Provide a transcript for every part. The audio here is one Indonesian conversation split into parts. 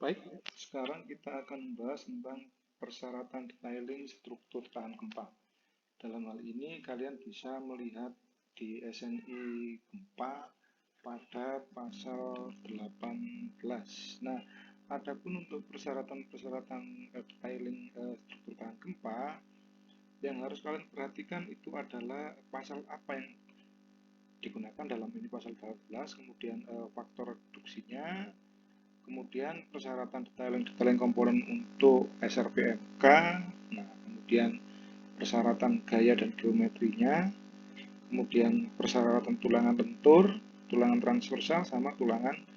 Baik, sekarang kita akan membahas tentang persyaratan detailing struktur tahan gempa. Dalam hal ini, kalian bisa melihat di SNI gempa pada pasal 18. Nah, adapun untuk persyaratan-persyaratan detailing struktur tahan gempa, yang harus kalian perhatikan itu adalah pasal apa yang digunakan dalam ini pasal 18, kemudian faktor reduksinya, kemudian persyaratan detailing komponen untuk SRPMK, nah kemudian persyaratan gaya dan geometrinya, kemudian persyaratan tulangan lentur, tulangan transversal, sama tulangan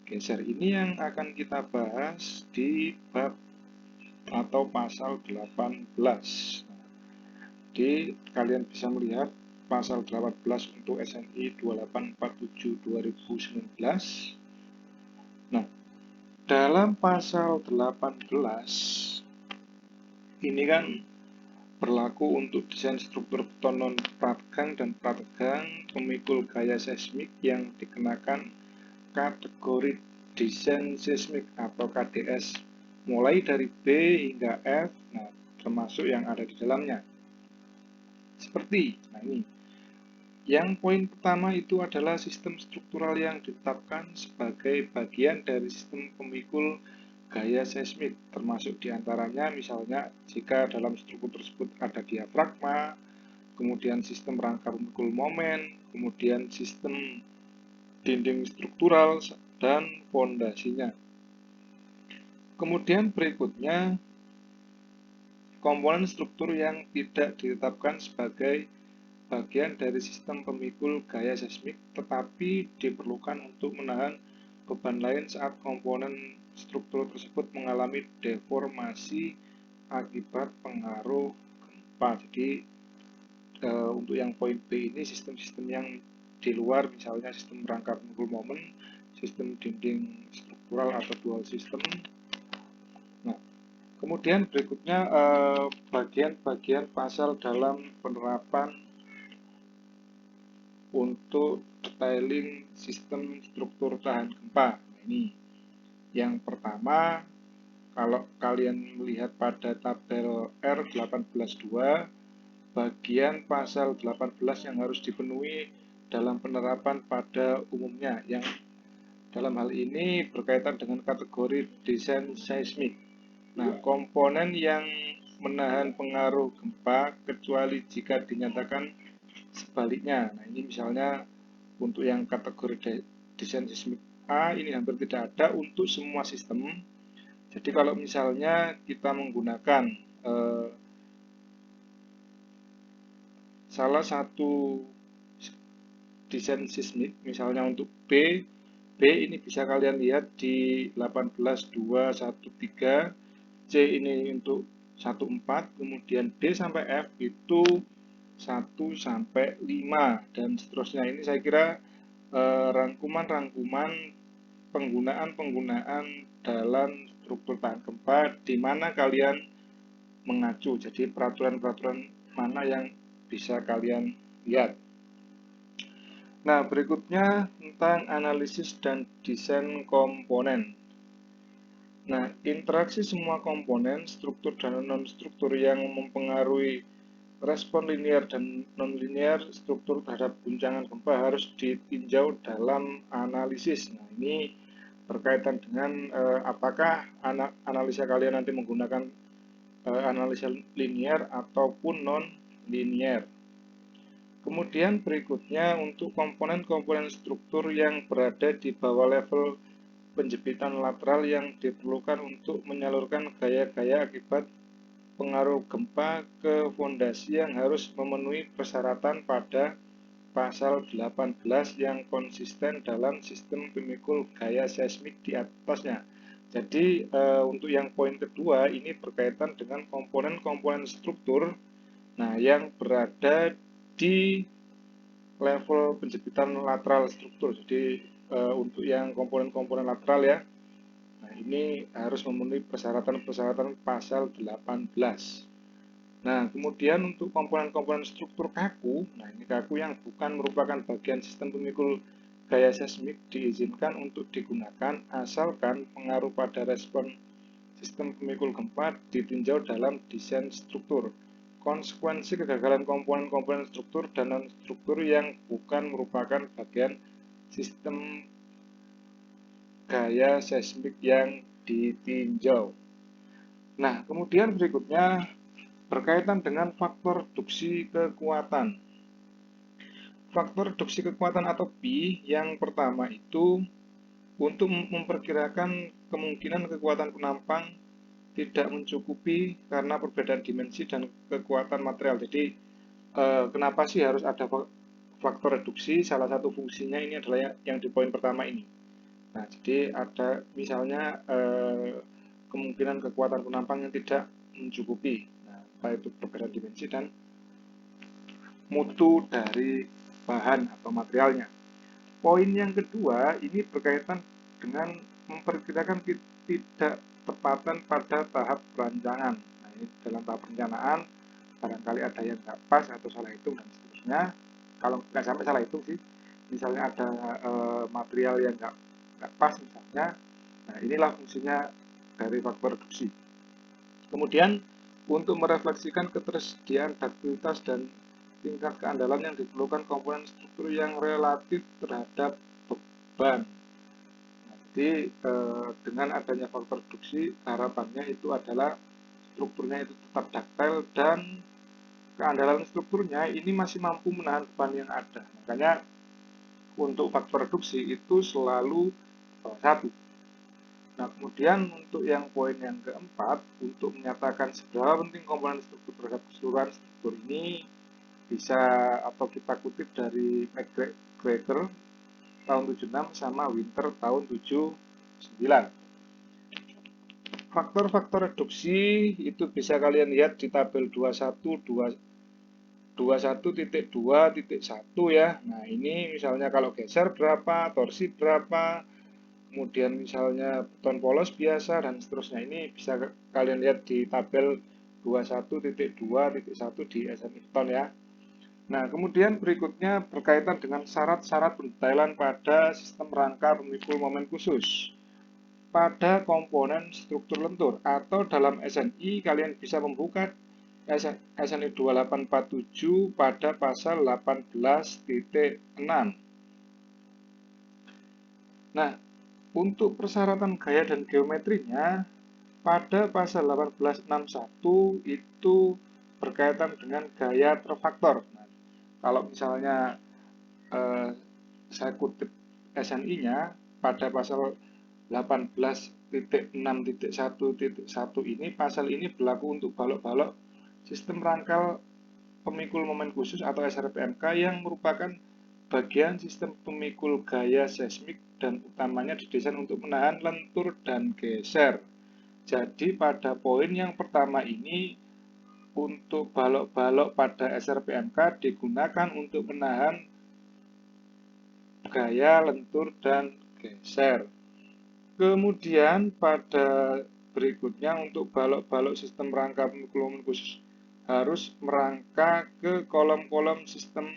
geser. Ini yang akan kita bahas di bab atau pasal 18. Jadi kalian bisa melihat pasal 18 untuk SNI 2847/2019. Nah, dalam pasal 18 ini kan berlaku untuk desain struktur beton non prategang dan prategang pemikul gaya seismik yang dikenakan kategori desain seismik atau KDS mulai dari B hingga F, nah termasuk yang ada di dalamnya. Seperti, nah ini, yang poin pertama itu adalah sistem struktural yang ditetapkan sebagai bagian dari sistem pemikul gaya seismik, termasuk diantaranya misalnya jika dalam struktur tersebut ada diafragma, kemudian sistem rangka pemikul momen, kemudian sistem dinding struktural, dan fondasinya. Kemudian berikutnya, komponen struktur yang tidak ditetapkan sebagai bagian dari sistem pemikul gaya seismik tetapi diperlukan untuk menahan beban lain saat komponen struktur tersebut mengalami deformasi akibat pengaruh gempa. Jadi untuk yang poin B ini sistem-sistem yang di luar, misalnya sistem rangka pemikul momen, sistem dinding struktural atau dual system. Nah, kemudian berikutnya bagian-bagian pasal dalam penerapan untuk detailing sistem struktur tahan gempa. Nah, ini yang pertama, kalau kalian melihat pada tabel R18.2, bagian pasal 18 yang harus dipenuhi dalam penerapan pada umumnya, yang dalam hal ini berkaitan dengan kategori desain seismik. Nah, komponen yang menahan pengaruh gempa kecuali jika dinyatakan sebaliknya. Nah, ini misalnya untuk yang kategori desain seismik A ini hampir tidak ada untuk semua sistem. Jadi kalau misalnya kita menggunakan salah satu desain seismik, misalnya untuk B ini bisa kalian lihat di 18.213, C ini untuk 14, kemudian D sampai F itu 1 sampai 5 dan seterusnya. Ini saya kira rangkuman-rangkuman penggunaan-penggunaan dalam struktur tahan gempa di mana kalian mengacu. Jadi peraturan-peraturan mana yang bisa kalian lihat. Nah, berikutnya tentang analisis dan desain komponen. Nah, interaksi semua komponen, struktur dan non-struktur yang mempengaruhi respon linear dan non-linear struktur terhadap guncangan gempa harus ditinjau dalam analisis. Nah, ini berkaitan dengan apakah analisa kalian nanti menggunakan analisa linear ataupun non-linear. Kemudian berikutnya untuk komponen-komponen struktur yang berada di bawah level penjepitan lateral yang diperlukan untuk menyalurkan gaya-gaya akibat pengaruh gempa ke fondasi yang harus memenuhi persyaratan pada pasal 18 yang konsisten dalam sistem pemikul gaya seismik di atasnya. Jadi untuk yang poin kedua ini berkaitan dengan komponen-komponen struktur yang berada di level penjepitan lateral struktur. Jadi untuk yang komponen-komponen lateral ya, nah ini harus memenuhi persyaratan-persyaratan pasal 18. Nah, kemudian untuk komponen-komponen struktur kaku, nah ini kaku yang bukan merupakan bagian sistem pemikul gaya seismik diizinkan untuk digunakan asalkan pengaruh pada respon sistem pemikul gempa ditinjau dalam desain struktur. Konsekuensi kegagalan komponen-komponen struktur dan non-struktur yang bukan merupakan bagian sistem gaya seismik yang ditinjau. Nah, kemudian berikutnya berkaitan dengan faktor reduksi kekuatan. Faktor reduksi kekuatan atau P yang pertama itu untuk memperkirakan kemungkinan kekuatan penampang tidak mencukupi karena perbedaan dimensi dan kekuatan material. Jadi, kenapa sih harus ada faktor reduksi? Salah satu fungsinya ini adalah yang di poin pertama ini. Nah, jadi ada misalnya kemungkinan kekuatan penampang yang tidak mencukupi, nah, baik itu perbedaan dimensi dan mutu dari bahan atau materialnya. Poin yang kedua ini berkaitan dengan memperkirakan tidak tepatan pada tahap perancangan. Nah, ini dalam tahap perencanaan barangkali ada yang nggak pas atau salah hitung dan seterusnya. Kalau nggak sampai salah hitung sih, misalnya ada material yang nggak pas misalnya. Nah, inilah fungsinya dari faktor reduksi. Kemudian untuk merefleksikan ketersediaan ductilitas dan tingkat keandalan yang diperlukan komponen struktur yang relatif terhadap beban. Nah, jadi dengan adanya faktor reduksi harapannya itu adalah strukturnya itu tetap ductile dan keandalan strukturnya ini masih mampu menahan beban yang ada. Makanya untuk faktor reduksi itu selalu satu. Nah, kemudian untuk yang poin yang keempat, untuk menyatakan seberapa penting komponen struktur terhadap keseluruhan struktur ini, bisa atau kita kutip dari McGregor tahun 76 sama Winter tahun 79. Faktor-faktor reduksi itu bisa kalian lihat di tabel 21.2.1 ya. Nah, ini misalnya kalau geser berapa, torsi berapa, kemudian misalnya beton polos biasa dan seterusnya. Ini bisa kalian lihat di tabel 21.2.1 di SMI beton ya. Nah, kemudian berikutnya berkaitan dengan syarat-syarat pendetailan pada sistem rangka pemikul momen khusus pada komponen struktur lentur, atau dalam SNI kalian bisa membuka SNI 2847 pada pasal 18.6. Nah, untuk persyaratan gaya dan geometrinya pada pasal 1861 itu berkaitan dengan gaya terfaktor. Nah, kalau misalnya saya kutip SNI-nya pada pasal 18.6.1.1 ini, pasal ini berlaku untuk balok-balok sistem rangkal pemikul momen khusus atau SRPMK yang merupakan bagian sistem pemikul gaya seismik dan utamanya didesain untuk menahan lentur dan geser. Jadi pada poin yang pertama ini, untuk balok-balok pada SRPMK digunakan untuk menahan gaya lentur dan geser. Kemudian pada berikutnya untuk balok-balok sistem rangka pemikul momen khusus harus merangka ke kolom-kolom sistem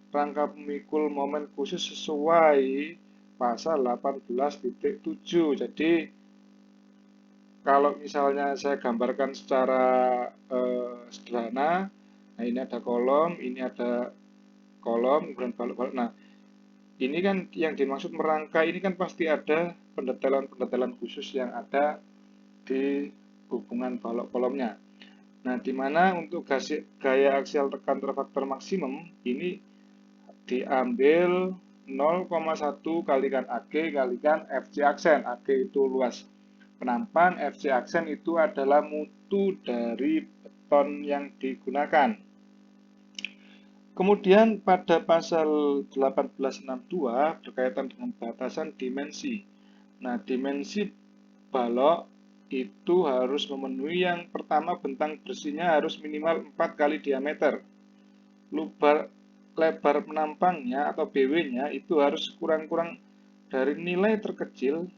rangka pemikul momen khusus sesuai pasal 18.7. Jadi kalau misalnya saya gambarkan secara sederhana, nah ini ada kolom, ini ada kolom, kemudian balok-balok. Nah, ini kan yang dimaksud merangka ini kan pasti ada pendetailan-pendetailan khusus yang ada di hubungan balok kolomnya. Nah, di mana untuk gaya aksial tekan terfaktor maksimum ini diambil 0,1 kalikan AG kalikan FC aksen. AG itu luas penampan, FC aksen itu adalah mutu dari beton yang digunakan. Kemudian pada pasal 1862 berkaitan dengan batasan dimensi. Nah, dimensi balok itu harus memenuhi yang pertama, bentang bersihnya harus minimal 4 kali diameter. Lebar penampangnya atau BW-nya itu harus kurang-kurang dari nilai terkecil.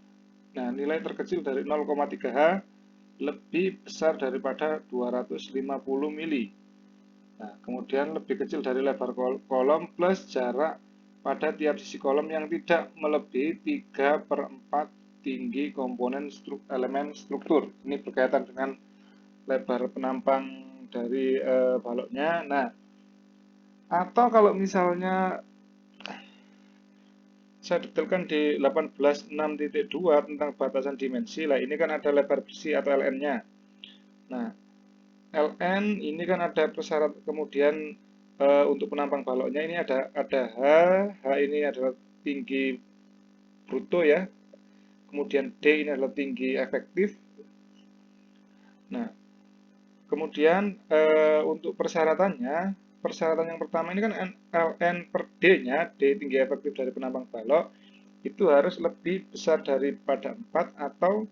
Nah, nilai terkecil dari 0,3H lebih besar daripada 250 mili. Nah, kemudian lebih kecil dari lebar kolom plus jarak pada tiap sisi kolom yang tidak melebihi 3/4 tinggi komponen elemen struktur. Ini berkaitan dengan lebar penampang dari baloknya. Nah, atau kalau misalnya saya detailkan di 18.6.2 tentang batasan dimensi, lah ini kan ada lebar bersih atau LN-nya. Nah, LN ini kan ada persyarat, kemudian untuk penampang baloknya ini ada H, H ini adalah tinggi bruto ya, kemudian D ini adalah tinggi efektif. Nah, kemudian untuk persyaratan yang pertama ini kan LN per D-nya, D tinggi efektif dari penampang balok, itu harus lebih besar daripada 4 atau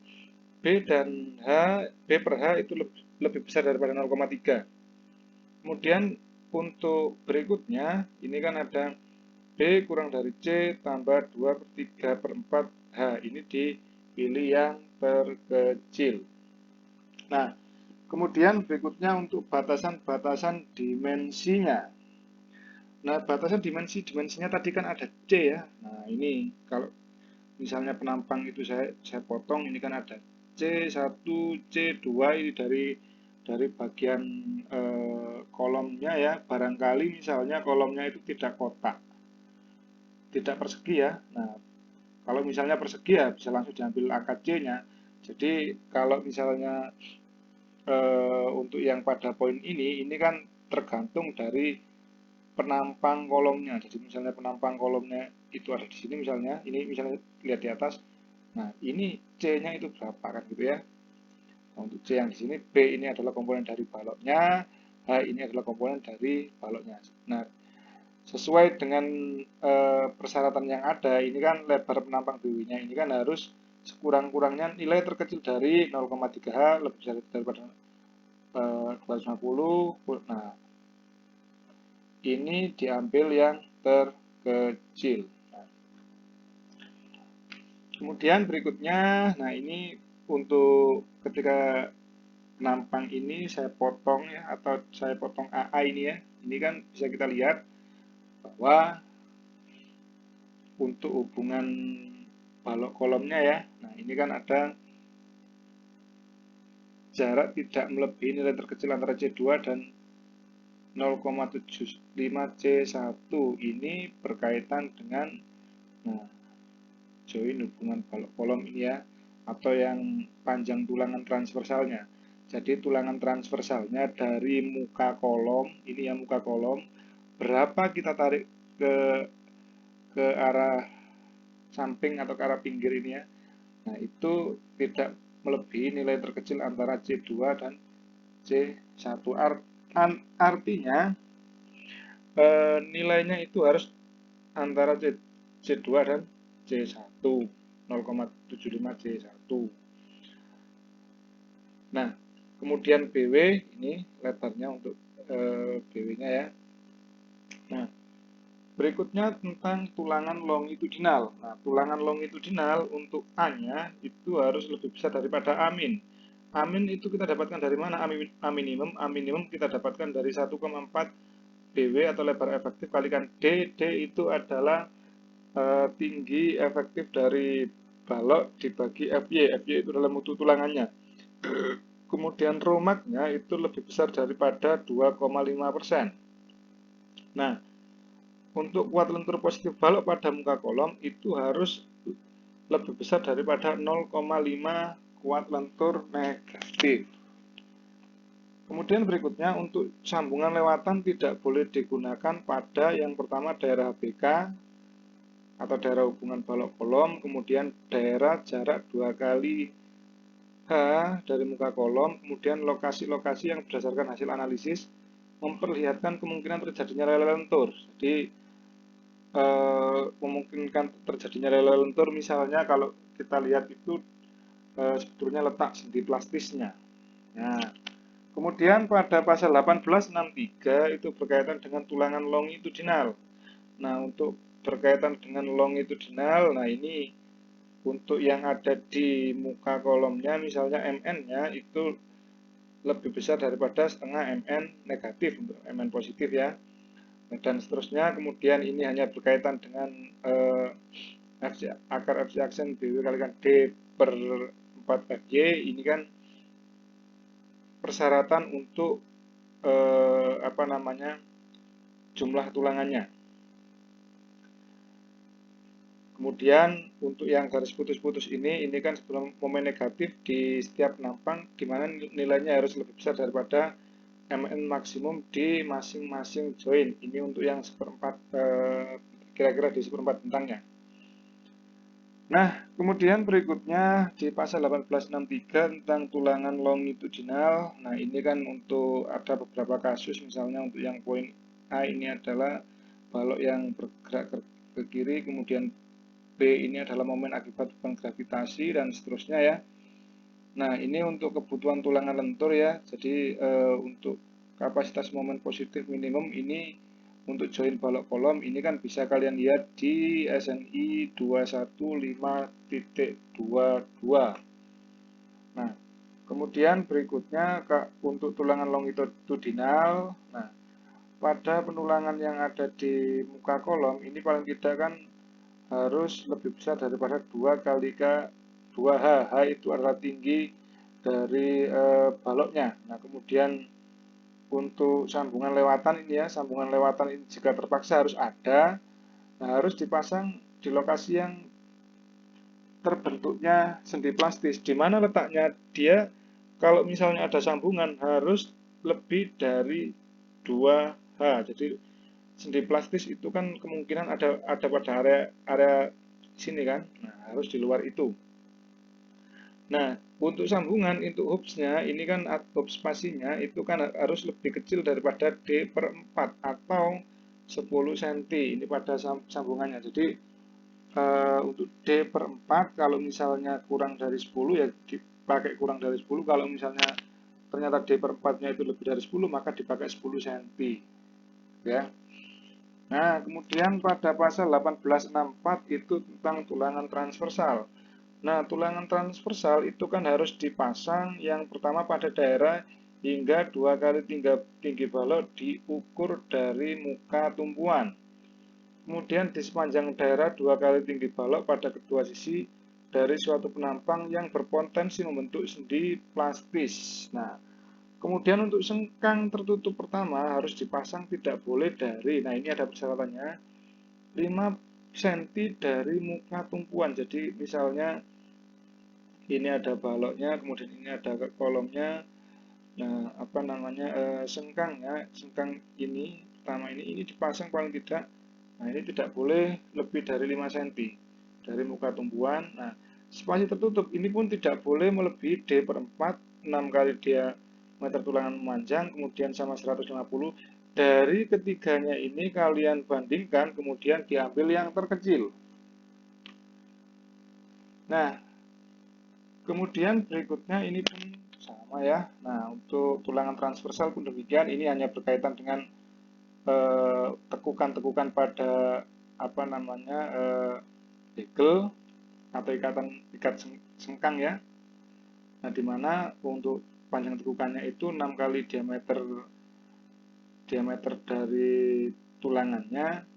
B per H itu lebih besar daripada 0,3. Kemudian untuk berikutnya, ini kan ada B kurang dari C tambah 2/3/4 H. Ini dipilih yang terkecil. Nah, kemudian berikutnya untuk batasan-batasan dimensinya. Nah, batasan dimensinya tadi kan ada C ya. Nah, ini kalau misalnya penampang itu saya potong, ini kan ada C1, C2 ini dari bagian kolomnya ya. Barangkali misalnya kolomnya itu tidak kotak, tidak persegi ya. Nah, kalau misalnya persegi ya bisa langsung diambil angka C-nya. Jadi kalau misalnya untuk yang pada poin ini kan tergantung dari penampang kolomnya. Jadi misalnya penampang kolomnya itu ada di sini misalnya, ini misalnya lihat di atas. Nah, ini C-nya itu berapa kan gitu ya. Nah, untuk C yang di sini, B ini adalah komponen dari baloknya, H ini adalah komponen dari baloknya. Nah, sesuai dengan persyaratan yang ada, ini kan lebar penampang BW-nya ini kan harus sekurang-kurangnya nilai terkecil dari 0,3H lebih besar daripada 250. Nah, ini diambil yang terkecil. Nah, kemudian berikutnya, nah ini untuk ketika penampang ini saya potong ya, atau saya potong AA ini ya. Ini kan bisa kita lihat bahwa untuk hubungan balok kolomnya ya, nah ini kan ada jarak tidak melebihi nilai terkecil antara C2 dan 0,75C1. Ini berkaitan dengan join hubungan balok kolom ini ya, atau yang panjang tulangan transversalnya. Jadi tulangan transversalnya dari muka kolom, ini ya muka kolom, berapa kita tarik ke arah samping atau ke arah pinggir ini ya. Nah, itu tidak melebihi nilai terkecil antara C2 dan C1. Artinya nilainya itu harus antara C2 dan C1, 0,75 C1. Nah, kemudian BW ini lebarnya untuk BW-nya ya. Nah, berikutnya tentang tulangan longitudinal. Nah, tulangan longitudinal untuk A-nya itu harus lebih besar daripada A-min. A-min itu kita dapatkan dari mana? A minimum kita dapatkan dari 1,4 BW atau lebar efektif kalikan D. D itu adalah tinggi efektif dari balok dibagi FY. FY itu adalah mutu tulangannya. Kemudian Rho-max-nya itu lebih besar daripada 2,5%. Nah, untuk kuat lentur positif balok pada muka kolom itu harus lebih besar daripada 0,5 kuat lentur negatif. Kemudian berikutnya untuk sambungan lewatan tidak boleh digunakan pada yang pertama daerah BK atau daerah hubungan balok kolom, kemudian daerah jarak 2 kali H dari muka kolom, kemudian lokasi-lokasi yang berdasarkan hasil analisis memperlihatkan kemungkinan terjadinya relay lentur. Jadi memungkinkan terjadinya relay lentur misalnya kalau kita lihat itu sebetulnya letak sendi plastisnya. Nah, kemudian pada pasal 1863 itu berkaitan dengan tulangan longitudinal. Nah, untuk berkaitan dengan longitudinal, nah ini untuk yang ada di muka kolomnya misalnya MN-nya itu lebih besar daripada setengah MN negatif untuk MN positif ya. dan seterusnya. Kemudian ini hanya berkaitan dengan akar FC aksen BW kalikan D per 4FY. Ini kan persyaratan untuk jumlah tulangannya. Kemudian untuk yang garis putus-putus ini kan sebelum momen negatif di setiap penampang, di mana nilainya harus lebih besar daripada MN maksimum di masing-masing join. Ini untuk yang seperempat, kira-kira di seperempat bentangnya. Nah, kemudian berikutnya di pasal 1863 tentang tulangan longitudinal. Nah, ini kan untuk ada beberapa kasus, misalnya untuk yang poin A ini adalah balok yang bergerak ke kiri, kemudian B ini adalah momen akibat beban gravitasi, dan seterusnya ya. Nah, ini untuk kebutuhan tulangan lentur ya. Jadi untuk kapasitas momen positif minimum ini untuk join balok kolom ini kan bisa kalian lihat di SNI 215.22. Nah, kemudian berikutnya untuk tulangan longitudinal. Nah, pada penulangan yang ada di muka kolom ini paling tidak kan harus lebih besar daripada 2 kali K2H. H itu adalah tinggi dari baloknya. Nah, kemudian untuk sambungan lewatan ini ya, sambungan lewatan ini jika terpaksa harus ada, nah harus dipasang di lokasi yang terbentuknya sendi plastis. Di mana letaknya dia? Kalau misalnya ada sambungan harus lebih dari 2H. Jadi sendi plastis itu kan kemungkinan ada pada area sini kan. Nah, harus di luar itu. Nah, untuk sambungan, untuk hubsnya, ini kan hubs spasinya itu kan harus lebih kecil daripada D per 4 atau 10 cm. Ini pada sambungannya. Jadi, untuk D per 4, kalau misalnya kurang dari 10, ya dipakai kurang dari 10. Kalau misalnya ternyata D per 4-nya itu lebih dari 10, maka dipakai 10 cm. Ya. Nah, kemudian pada pasal 1864 itu tentang tulangan transversal. Nah, tulangan transversal itu kan harus dipasang yang pertama pada daerah hingga 2 kali tinggi balok diukur dari muka tumpuan. Kemudian di sepanjang daerah 2 kali tinggi balok pada kedua sisi dari suatu penampang yang berpotensi membentuk sendi plastis. Nah, kemudian untuk sengkang tertutup pertama harus dipasang tidak boleh dari, nah ini ada persyaratannya, 5 cm dari muka tumpuan. Jadi misalnya ini ada baloknya, kemudian ini ada kolomnya. Nah, sengkang ini pertama ini dipasang paling tidak. Nah, ini tidak boleh lebih dari 5 cm dari muka tumpuan. Nah, spasi tertutup ini pun tidak boleh melebihi D per 4, 6 kali diameter tulangan memanjang, kemudian sama 150. Dari ketiganya ini kalian bandingkan, kemudian diambil yang terkecil. Nah, kemudian berikutnya ini pun sama ya. Nah, untuk tulangan transversal pun demikian. Ini hanya berkaitan dengan tekukan-tekukan pada bekel atau ikat sengkang ya. Nah, di mana untuk panjang tekukannya itu 6 kali diameter dari tulangannya.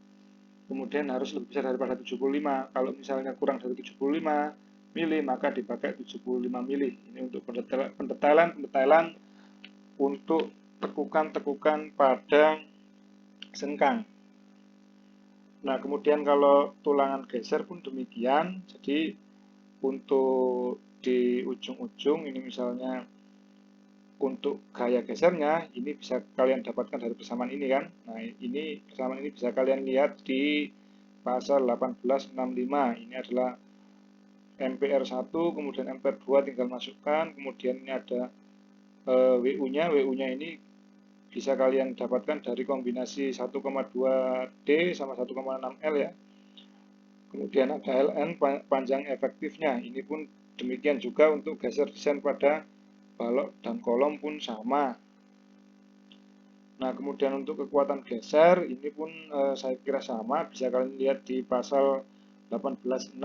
Kemudian harus lebih besar daripada 75. Kalau misalnya kurang dari 75 mili, maka dipakai 75 mili. Ini untuk pendetailan untuk tekukan-tekukan pada sengkang. Nah, kemudian kalau tulangan geser pun demikian. Jadi untuk di ujung-ujung ini misalnya untuk gaya gesernya ini bisa kalian dapatkan dari persamaan ini kan. Nah, ini persamaan ini bisa kalian lihat di pasal 1865. Ini adalah MPR 1, kemudian MPR 2 tinggal masukkan, kemudian ini ada WU-nya. WU-nya ini bisa kalian dapatkan dari kombinasi 1,2D sama 1,6L ya. Kemudian ada LN panjang efektifnya. Ini pun demikian juga untuk geser desain pada balok dan kolom pun sama. Nah, kemudian untuk kekuatan geser ini pun saya kira sama, bisa kalian lihat di pasal 18.6.5.